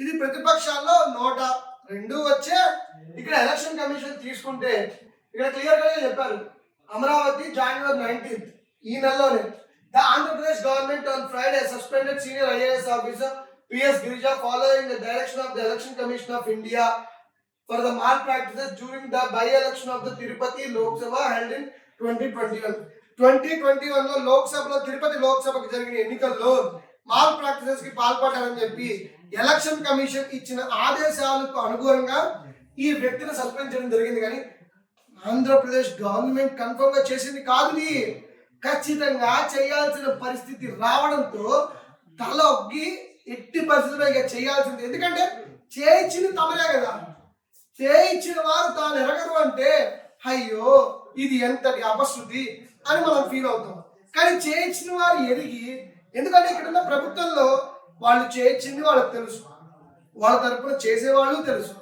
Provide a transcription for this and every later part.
ఇది ప్రతిపక్షాల్లో 102 వచ్చే. ఇక్కడ ఎలక్షన్ కమిషన్ తీసుకుంటే ఇక్కడ క్లియర్ గా చెప్పారు, అమరావతి January 19th ఈ నెలలోనే. The Andhra Pradesh government on Friday suspended senior IAS officer PS Girija following the direction of the Election Commission of India for the malpractices during the by-election of the Tirupati Lok Sabha held in 2021. 2021 లో లోక్సభలో తిరుపతి లోక్సభకు జరిగిన ఎన్నికల్లో mall practices కి పాల్పడ్డారని చెప్పి election commission ఇచ్చిన ఆదేశాలకు అనుగుణంగా ఈ వ్యక్తిని సస్పెండ్ చేయడం జరిగింది. కానీ ఆంధ్రప్రదేశ్ గవర్నమెంట్ కన్ఫర్మ్ గా చేసింది కాదు. ఇది ఖచ్చితంగా చేయాల్సిన పరిస్థితి రావడంతో తల ఒగ్గి ఎట్టి పరిస్థితుల్లో ఇక చేయాల్సింది. ఎందుకంటే చేయించింది తమరే కదా, చేయించిన వారు తాను ఎరగరు అంటే అయ్యో ఇది ఎంతటి అపశృతి అని మనం ఫీల్ అవుతాం. కానీ చేయించిన వారు ఎరిగి, ఎందుకంటే ఇక్కడ ఉన్న ప్రభుత్వంలో వాళ్ళు చేయించింది వాళ్ళకి తెలుసు, వాళ్ళ తరపున చేసేవాళ్ళు తెలుసు.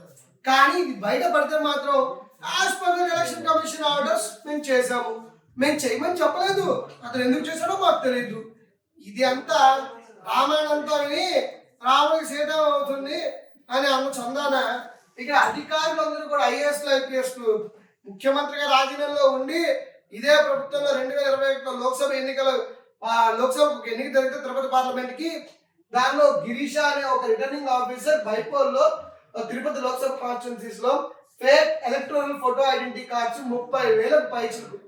కానీ ఇది బయటపడితే మాత్రం as per the election commission orders మేము చేసాము, మేము చేయమని చెప్పలేదు, అతను ఎందుకు చేశాడో మాకు తెలియదు. ఇది అంతా రామాయణంతో రాముడికి సీత అవుతుంది అని అన్న చందాన ఇక్కడ అధికారులందరూ కూడా ఐఏఎస్లు ఐపీఎస్లు ముఖ్యమంత్రిగా రాజీనామాలో ఉండి ఇదే ప్రభుత్వంలో 2021 లోక్సభ ఎన్నికలు లోక్సభకు ఎన్నిక జరిగితే తిరుపతి పార్లమెంట్ కి, దానిలో గిరీష అనే ఒక returning officer బైపోల్లో Tirupati Lok Sabha constituencies లో fake electoral photo identity cards 30,000 పైచులకు